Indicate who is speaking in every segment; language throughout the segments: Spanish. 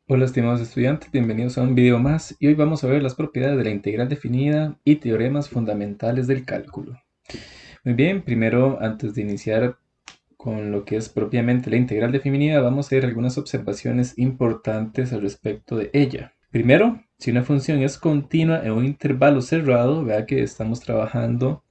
Speaker 1: Hola estimados estudiantes, bienvenidos a un video más y hoy vamos a ver las propiedades de la integral definida y teoremas fundamentales del cálculo. Muy bien, primero antes de iniciar con lo que es propiamente la integral definida, vamos a hacer algunas observaciones importantes al respecto de ella. Primero, si una función es continua en un intervalo cerrado, vea que estamos trabajando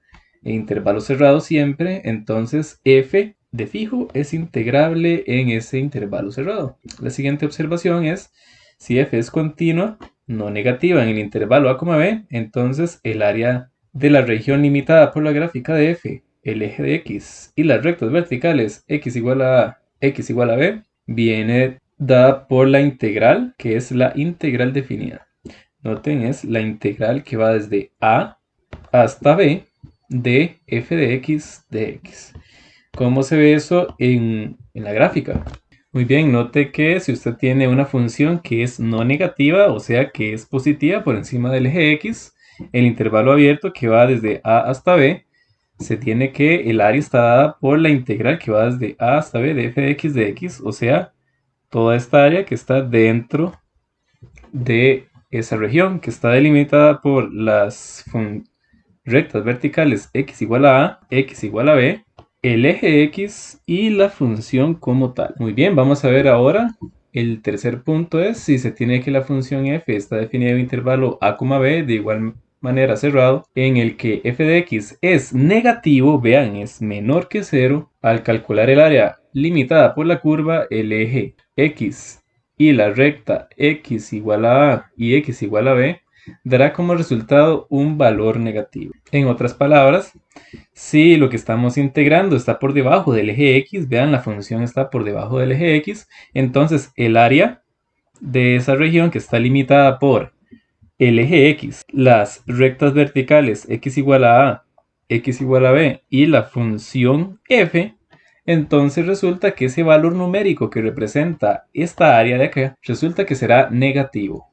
Speaker 1: en intervalo cerrado siempre, entonces f de fijo es integrable en ese intervalo cerrado. La siguiente observación es, si f es continua, no negativa en el intervalo a, b, entonces el área de la región limitada por la gráfica de f, el eje de x y las rectas verticales x igual a x igual a b, viene dada por la integral, que es la integral definida. Noten, es la integral que va desde a hasta b de f de x. ¿Cómo se ve eso en la gráfica? Muy bien, note que si usted tiene una función que es no negativa, o sea que es positiva por encima del eje x, el intervalo abierto que va desde a hasta b, se tiene que el área está dada por la integral que va desde a hasta b de f de x, o sea, toda esta área que está dentro de esa región, que está delimitada por las rectas verticales x igual a x igual a b, el eje x y la función como tal. Muy bien, vamos a ver ahora el tercer punto es si se tiene que la función f está definida en un intervalo a, b de igual manera cerrado, en el que f de x es negativo, vean, es menor que 0, al calcular el área limitada por la curva, el eje x y la recta x igual a y x igual a b, dará como resultado un valor negativo. En otras palabras, si lo que estamos integrando está por debajo del eje x, vean, la función está por debajo del eje x, entonces el área de esa región que está limitada por el eje x, las rectas verticales x igual a x igual a b y la función f, entonces resulta que ese valor numérico que representa esta área de acá, resulta que será negativo.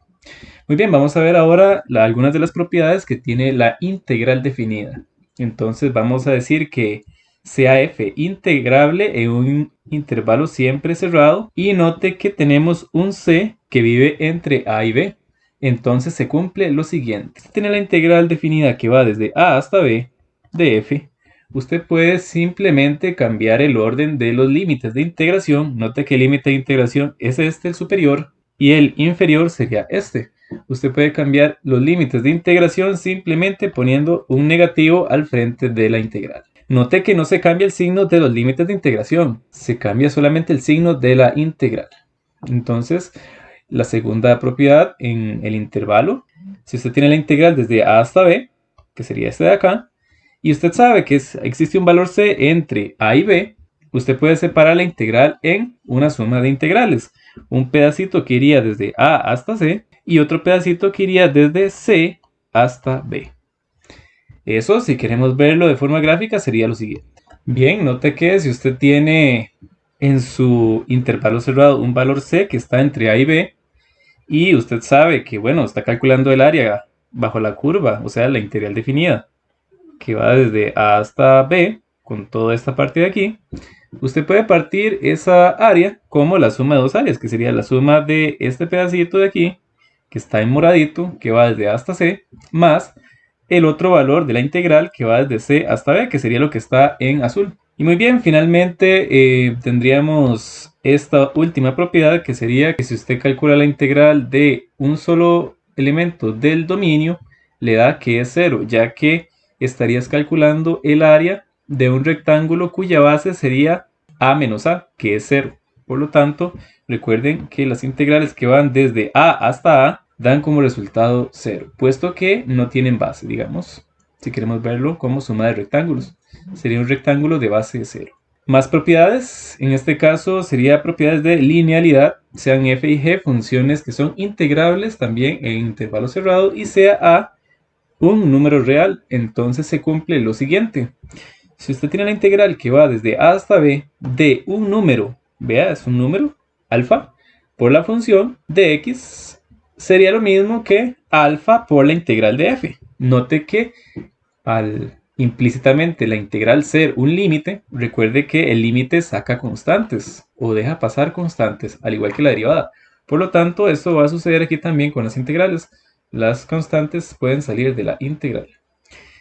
Speaker 1: Muy bien, vamos a ver ahora algunas de las propiedades que tiene la integral definida. Entonces vamos a decir que sea f integrable en un intervalo siempre cerrado y note que tenemos un c que vive entre a y b. Entonces se cumple lo siguiente. Si tiene la integral definida que va desde a hasta b de f, usted puede simplemente cambiar el orden de los límites de integración. Note que el límite de integración es este, el superior, y el inferior sería este. Usted puede cambiar los límites de integración simplemente poniendo un negativo al frente de la integral. Note que no se cambia el signo de los límites de integración, se cambia solamente el signo de la integral. Entonces, la segunda propiedad en el intervalo, si usted tiene la integral desde a hasta b, que sería este de acá, y usted sabe que existe un valor c entre a y b, usted puede separar la integral en una suma de integrales. Un pedacito que iría desde a hasta c y otro pedacito que iría desde c hasta b. Eso, si queremos verlo de forma gráfica, sería lo siguiente. Bien, note que si usted tiene en su intervalo cerrado un valor c que está entre a y b, y usted sabe que, bueno, está calculando el área bajo la curva, o sea, la integral definida, que va desde a hasta b, con toda esta parte de aquí, usted puede partir esa área como la suma de dos áreas, que sería la suma de este pedacito de aquí, que está en moradito, que va desde a hasta c, más el otro valor de la integral que va desde c hasta b, que sería lo que está en azul. Y muy bien, finalmente tendríamos esta última propiedad, que sería que si usted calcula la integral de un solo elemento del dominio, le da que es 0, ya que estarías calculando el área de un rectángulo cuya base sería a menos a, que es 0. Por lo tanto, recuerden que las integrales que van desde a hasta a dan como resultado 0, puesto que no tienen base, digamos. Si queremos verlo como suma de rectángulos, sería un rectángulo de base 0. Más propiedades, en este caso sería propiedades de linealidad, sean f y g funciones que son integrables también en intervalo cerrado y sea a un número real, entonces se cumple lo siguiente. Si usted tiene la integral que va desde a hasta b de un número, vea, es un número, alfa, por la función de x, sería lo mismo que alfa por la integral de f. Note que al implícitamente la integral ser un límite, recuerde que el límite saca constantes o deja pasar constantes, al igual que la derivada. Por lo tanto, esto va a suceder aquí también con las integrales. Las constantes pueden salir de la integral.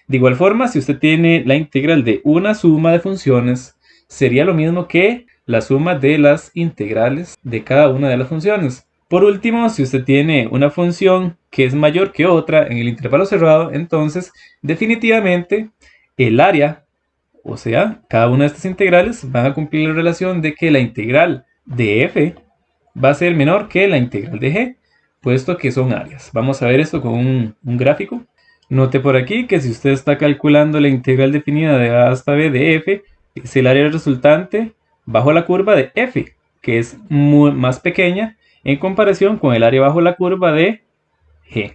Speaker 1: De igual forma, si usted tiene la integral de una suma de funciones, sería lo mismo que la suma de las integrales de cada una de las funciones. Por último, si usted tiene una función que es mayor que otra en el intervalo cerrado, entonces definitivamente el área, o sea, cada una de estas integrales van a cumplir la relación de que la integral de f va a ser menor que la integral de g, puesto que son áreas. Vamos a ver esto con un gráfico. Note por aquí que si usted está calculando la integral definida de a hasta b de f, es el área resultante bajo la curva de f, que es más pequeña en comparación con el área bajo la curva de g.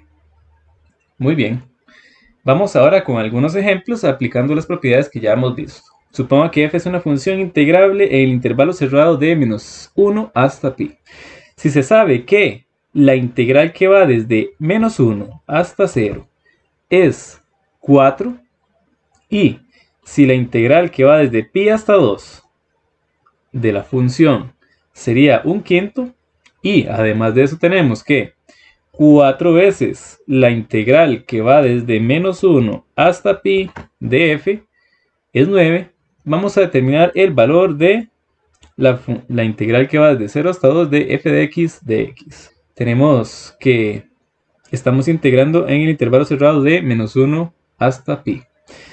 Speaker 1: Muy bien. Vamos ahora con algunos ejemplos aplicando las propiedades que ya hemos visto. Suponga que f es una función integrable en el intervalo cerrado de menos 1 hasta pi. Si se sabe que la integral que va desde menos 1 hasta 0 es 4 y si la integral que va desde pi hasta 2 de la función sería un quinto y además de eso tenemos que 4 veces la integral que va desde menos 1 hasta pi de f es 9, vamos a determinar el valor de la integral que va desde 0 hasta 2 de f de x. Tenemos que estamos integrando en el intervalo cerrado de menos 1 hasta pi.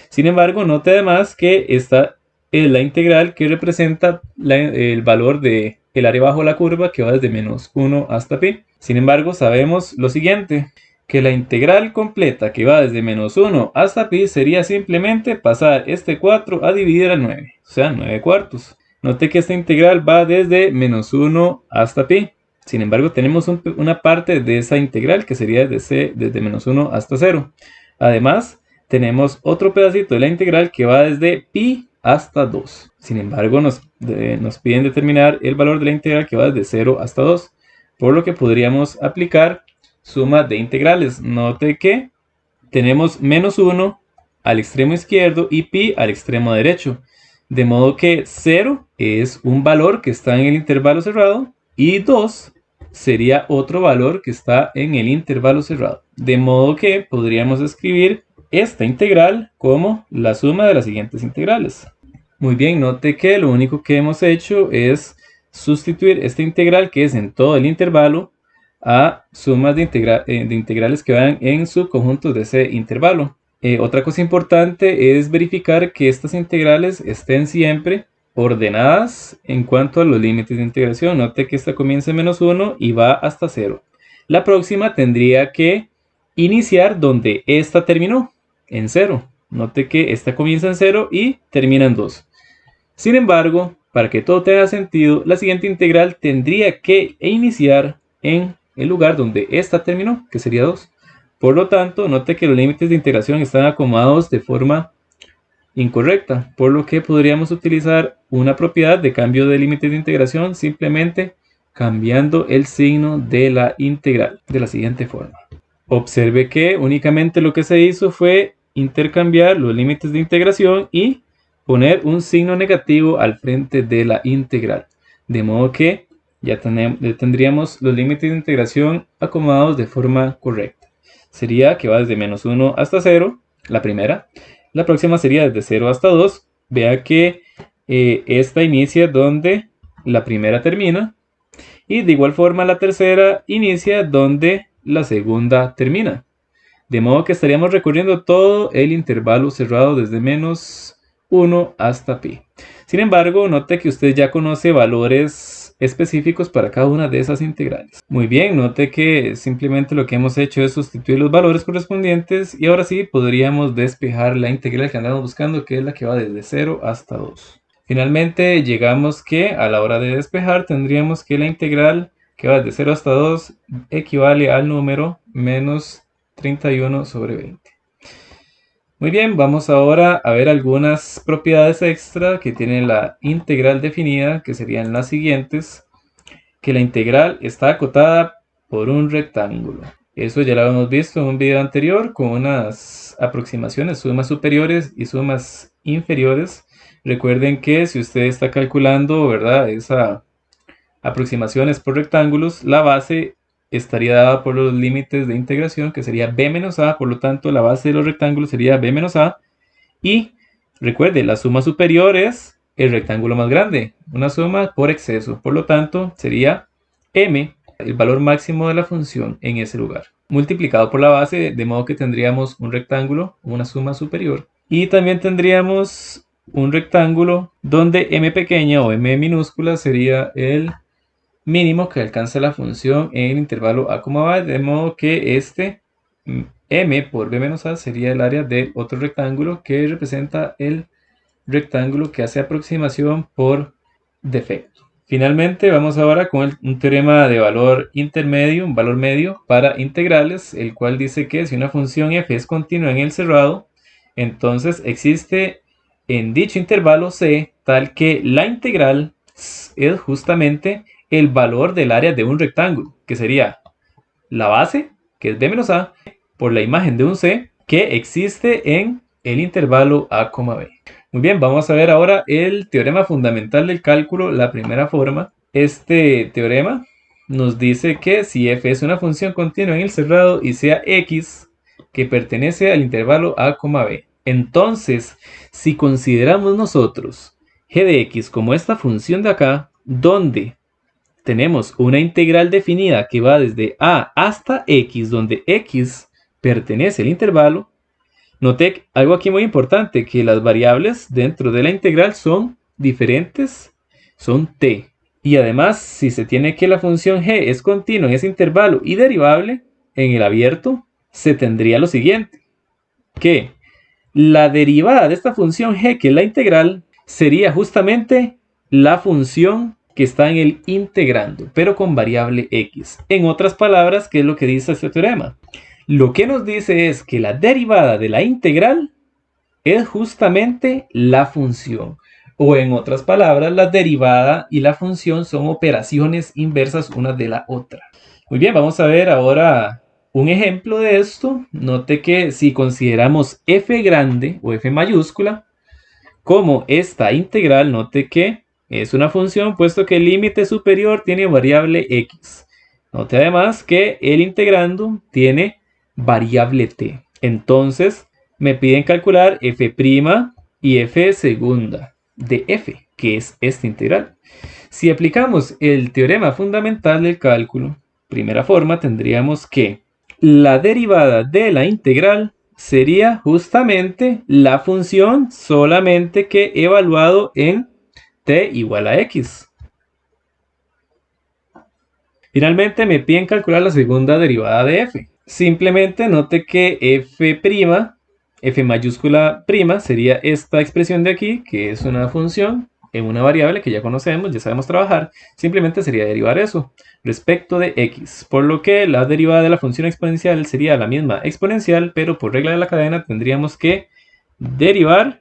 Speaker 1: Sin embargo, note además que esta es la integral que representa el valor de el área bajo la curva que va desde menos 1 hasta pi. Sin embargo, sabemos lo siguiente, que la integral completa que va desde menos 1 hasta pi sería simplemente pasar este 4 a dividir a 9, o sea, 9 cuartos. Note que esta integral va desde menos 1 hasta pi. Sin embargo, tenemos una parte de esa integral que sería desde menos 1 hasta 0. Además, tenemos otro pedacito de la integral que va desde pi hasta 2. Sin embargo, nos piden determinar el valor de la integral que va desde 0 hasta 2. Por lo que podríamos aplicar suma de integrales. Note que tenemos menos 1 al extremo izquierdo y pi al extremo derecho. De modo que 0 es un valor que está en el intervalo cerrado y 2 sería otro valor que está en el intervalo cerrado. De modo que podríamos escribir esta integral como la suma de las siguientes integrales. Muy bien, note que lo único que hemos hecho es sustituir esta integral que es en todo el intervalo a sumas de integrales que van en subconjuntos de ese intervalo. Otra cosa importante es verificar que estas integrales estén siempre ordenadas en cuanto a los límites de integración. Note que esta comienza en menos 1 y va hasta 0. La próxima tendría que iniciar donde esta terminó, en 0. Note que esta comienza en 0 y termina en 2. Sin embargo, para que todo tenga sentido, la siguiente integral tendría que iniciar en el lugar donde esta terminó, que sería 2. Por lo tanto, note que los límites de integración están acomodados de forma incorrecta, por lo que podríamos utilizar una propiedad de cambio de límites de integración simplemente cambiando el signo de la integral de la siguiente forma. Observe que únicamente lo que se hizo fue intercambiar los límites de integración y poner un signo negativo al frente de la integral, de modo que ya tendríamos los límites de integración acomodados de forma correcta. Sería que va desde menos 1 hasta 0, la primera. La próxima sería desde 0 hasta 2. Vea que esta inicia donde la primera termina. Y de igual forma la tercera inicia donde la segunda termina. De modo que estaríamos recorriendo todo el intervalo cerrado desde menos 1 hasta pi. Sin embargo, note que usted ya conoce valores específicos para cada una de esas integrales. Muy bien, note que simplemente lo que hemos hecho es sustituir los valores correspondientes y ahora sí podríamos despejar la integral que andamos buscando, que es la que va desde 0 hasta 2. Finalmente llegamos que a la hora de despejar tendríamos que la integral que va desde 0 hasta 2 equivale al número menos 31 sobre 20. Muy bien, vamos ahora a ver algunas propiedades extra que tiene la integral definida, que serían las siguientes. Que la integral está acotada por un rectángulo. Eso ya lo habíamos visto en un video anterior con unas aproximaciones, sumas superiores y sumas inferiores. Recuerden que si usted está calculando, ¿verdad?, esa aproximaciones por rectángulos, la base estaría dada por los límites de integración, que sería b menos a, por lo tanto la base de los rectángulos sería b menos a, y recuerde, la suma superior es el rectángulo más grande, una suma por exceso, por lo tanto sería m, el valor máximo de la función en ese lugar, multiplicado por la base, de modo que tendríamos un rectángulo, una suma superior, y también tendríamos un rectángulo donde m pequeña o m minúscula sería el mínimo que alcanza la función en el intervalo a, b, de modo que este m por b menos a sería el área del otro rectángulo que representa el rectángulo que hace aproximación por defecto. Finalmente vamos ahora con un teorema de valor intermedio, un valor medio para integrales, el cual dice que si una función f es continua en el cerrado, entonces existe en dicho intervalo C tal que la integral es justamente el valor del área de un rectángulo, que sería la base, que es b menos a, por la imagen de un C que existe en el intervalo a, b. Muy bien, vamos a ver ahora el teorema fundamental del cálculo, la primera forma. Este teorema nos dice que si f es una función continua en el cerrado y sea x, que pertenece al intervalo a, b. Entonces, si consideramos nosotros g de x como esta función de acá, donde tenemos una integral definida que va desde a hasta x, donde x pertenece al intervalo, note algo aquí muy importante, que las variables dentro de la integral son diferentes, son t. Y además, si se tiene que la función g es continua en ese intervalo y derivable, en el abierto, se tendría lo siguiente, que la derivada de esta función g, que es la integral, sería justamente la función que está en el integrando, pero con variable x. En otras palabras, ¿qué es lo que dice este teorema? Lo que nos dice es que la derivada de la integral es justamente la función. O en otras palabras, la derivada y la función son operaciones inversas una de la otra. Muy bien, vamos a ver ahora un ejemplo de esto. Note que si consideramos f grande o f mayúscula como esta integral, note que es una función puesto que el límite superior tiene variable x. Note además que el integrando tiene variable t. Entonces me piden calcular f' y f segunda de f, que es esta integral. Si aplicamos el teorema fundamental del cálculo, primera forma, tendríamos que la derivada de la integral sería justamente la función, solamente que evaluado en t igual a x. Finalmente me piden calcular la segunda derivada de f. Simplemente note que f mayúscula prima, sería esta expresión de aquí, que es una función en una variable que ya conocemos, ya sabemos trabajar. Simplemente sería derivar eso respecto de x, por lo que la derivada de la función exponencial sería la misma exponencial, pero por regla de la cadena tendríamos que derivar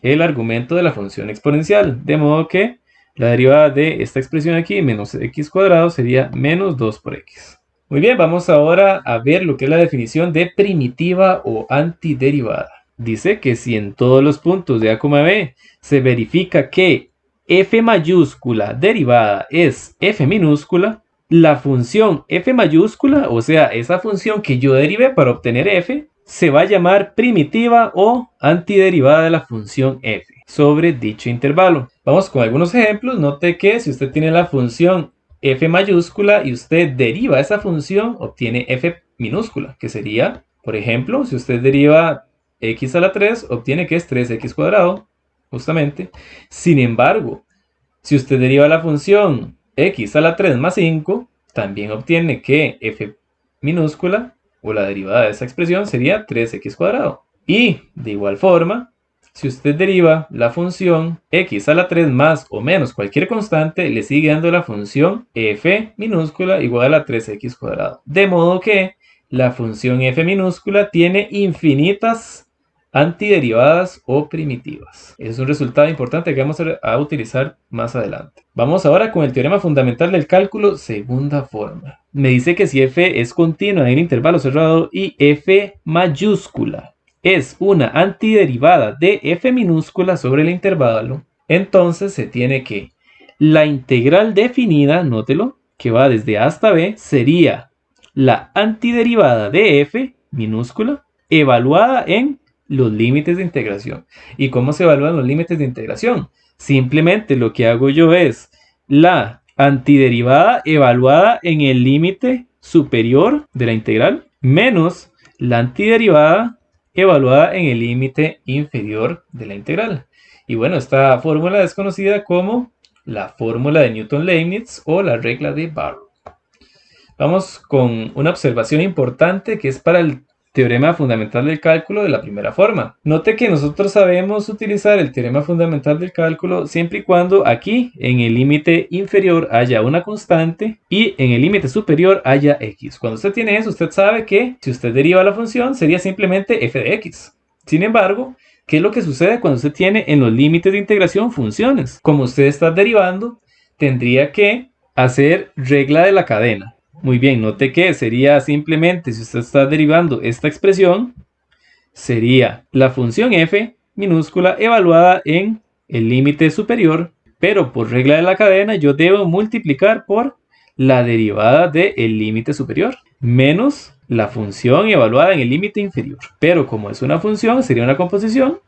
Speaker 1: el argumento de la función exponencial, de modo que la derivada de esta expresión aquí, menos x cuadrado, sería menos 2 por x. Muy bien, vamos ahora a ver lo que es la definición de primitiva o antiderivada. Dice que si en todos los puntos de a, b se verifica que f mayúscula derivada es f minúscula, la función f mayúscula, o sea, esa función que yo derivé para obtener f, se va a llamar primitiva o antiderivada de la función f sobre dicho intervalo. Vamos con algunos ejemplos. Note que si usted tiene la función f mayúscula y usted deriva esa función, obtiene f minúscula, que sería, por ejemplo, si usted deriva x a la 3, obtiene que es 3x cuadrado, justamente. Sin embargo, si usted deriva la función x a la 3 más 5, también obtiene que f minúscula, o la derivada de esa expresión, sería 3x cuadrado. Y, de igual forma, si usted deriva la función x a la 3 más o menos cualquier constante, le sigue dando la función f minúscula igual a 3x cuadrado. De modo que la función f minúscula tiene infinitas antiderivadas o primitivas. Es un resultado importante que vamos a utilizar más adelante. Vamos ahora con el teorema fundamental del cálculo, segunda forma. Me dice que si f es continua en el intervalo cerrado y f mayúscula es una antiderivada de f minúscula sobre el intervalo, entonces se tiene que La integral definida, nótelo, que va desde A hasta B, sería la antiderivada de f minúscula evaluada en los límites de integración. ¿Y cómo se evalúan los límites de integración? Simplemente lo que hago yo es la antiderivada evaluada en el límite superior de la integral menos la antiderivada evaluada en el límite inferior de la integral. Y bueno, esta fórmula es conocida como la fórmula de Newton-Leibniz o la regla de Barrow. Vamos con una observación importante que es para el teorema fundamental del cálculo de la primera forma. Note que nosotros sabemos utilizar el teorema fundamental del cálculo siempre y cuando aquí en el límite inferior haya una constante y en el límite superior haya x. Cuando usted tiene eso, usted sabe que si usted deriva la función sería simplemente f de x. Sin embargo, ¿qué es lo que sucede cuando usted tiene en los límites de integración funciones? Como usted está derivando, tendría que hacer regla de la cadena. Muy bien, note que sería simplemente, si usted está derivando esta expresión, sería la función f minúscula evaluada en el límite superior, pero por regla de la cadena yo debo multiplicar por la derivada del límite superior, menos la función evaluada en el límite inferior. Pero como es una función, sería una composición,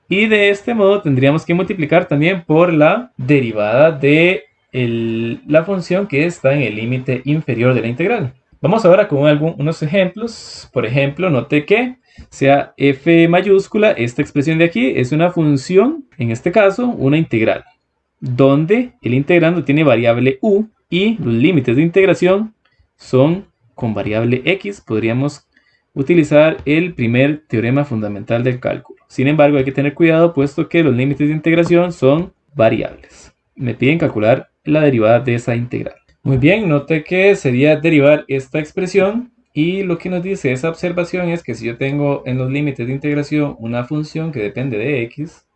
Speaker 1: y de este modo tendríamos que multiplicar también por la derivada de la función que está en el límite inferior de la integral. Vamos ahora con unos ejemplos. Por ejemplo, note que sea f mayúscula, esta expresión de aquí es una función, en este caso una integral, donde el integrando tiene variable u y los límites de integración son con variable x. Podríamos utilizar el primer teorema fundamental del cálculo. Sin embargo, hay que tener cuidado puesto que los límites de integración son variables. Me piden calcular la derivada de esa integral. Muy bien, note que sería derivar esta expresión y lo que nos dice esa observación es que si yo tengo en los límites de integración una función que depende de x,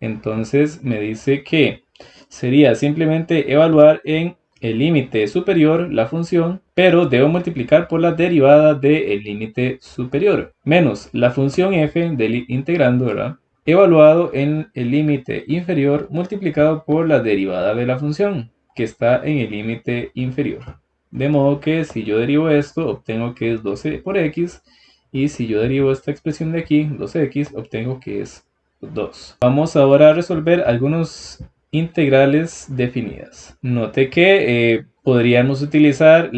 Speaker 1: entonces me dice que sería simplemente evaluar en el límite superior la función, pero debo multiplicar por la derivada del límite superior, menos la función f del integrando, ¿verdad?, evaluado en el límite inferior multiplicado por la derivada de la función que está en el límite inferior. De modo que si yo derivo esto, obtengo que es 12 por x, y si yo derivo esta expresión de aquí, 12x, obtengo que es 2. Vamos ahora a resolver algunos integrales definidas. Note que podríamos utilizar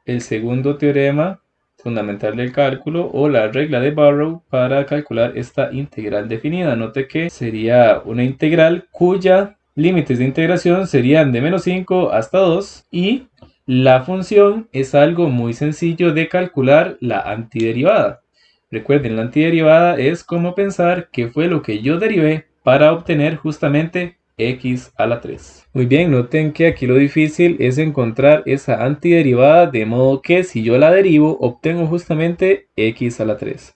Speaker 1: el segundo teorema fundamental del cálculo o la regla de Barrow para calcular esta integral definida. Note que sería una integral cuya límites de integración serían de menos 5 hasta 2 y la función es algo muy sencillo de calcular, la antiderivada. Recuerden, la antiderivada es como pensar qué fue lo que yo derivé para obtener justamente x a la 3. Muy bien, noten que aquí lo difícil es encontrar esa antiderivada, de modo que si yo la derivo, obtengo justamente x a la 3.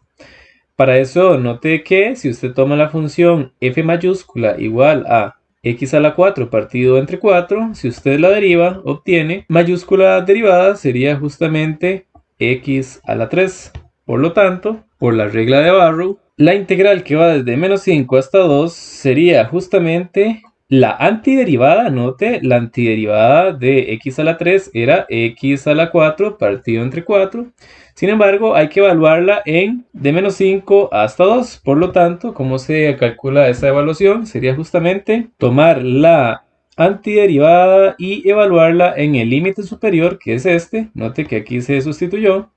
Speaker 1: Para eso, note que si usted toma la función f mayúscula igual a x a la 4 partido entre 4, si usted la deriva, obtiene mayúscula derivada, sería justamente x a la 3. Por lo tanto, por la regla de Barrow, la integral que va desde menos 5 hasta 2 sería justamente la antiderivada. Note, la antiderivada de x a la 3 era x a la 4 partido entre 4. Sin embargo, hay que evaluarla en de menos 5 hasta 2. Por lo tanto, ¿cómo se calcula esa evaluación? Sería justamente tomar la antiderivada y evaluarla en el límite superior, que es este. Note que aquí se sustituyó.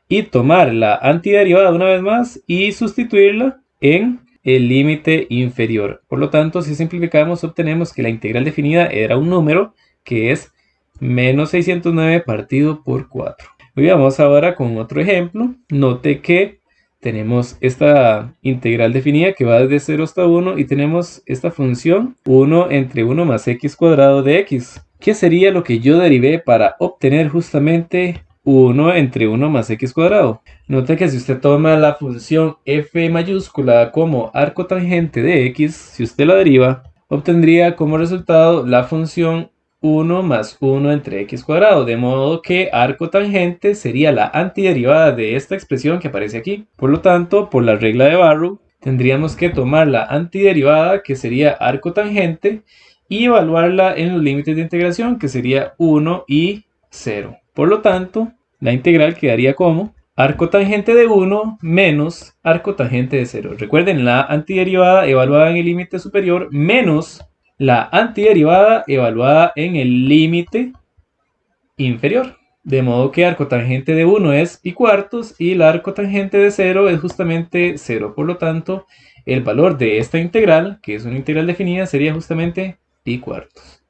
Speaker 1: Y tomar la antiderivada una vez más y sustituirla en el límite inferior. Por lo tanto, si simplificamos, obtenemos que la integral definida era un número que es menos 609 partido por 4. Muy bien, vamos ahora con otro ejemplo. Note que tenemos esta integral definida que va desde 0 hasta 1 y tenemos esta función 1 entre 1 más x cuadrado de x. ¿Qué sería lo que yo derivé para obtener justamente 1 entre 1 más x cuadrado? Nota que si usted toma la función f mayúscula como arco tangente de x, si usted la deriva, obtendría como resultado la función 1 más 1 entre x cuadrado, de modo que arco tangente sería la antiderivada de esta expresión que aparece aquí. Por lo tanto, por la regla de Barrow, tendríamos que tomar la antiderivada, que sería arco tangente, y evaluarla en los límites de integración, que sería 1 y 0. Por lo tanto, la integral quedaría como arco tangente de 1 menos arco tangente de 0. Recuerden, la antiderivada evaluada en el límite superior menos la antiderivada evaluada en el límite inferior. De modo que arco tangente de 1 es pi cuartos y el arco tangente de 0 es justamente 0. Por lo tanto, el valor de esta integral, que es una integral definida, sería justamente pi cuartos.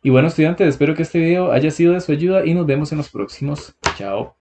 Speaker 1: Y bueno, estudiantes, espero que este video haya sido de su ayuda y nos vemos en los próximos. Chao.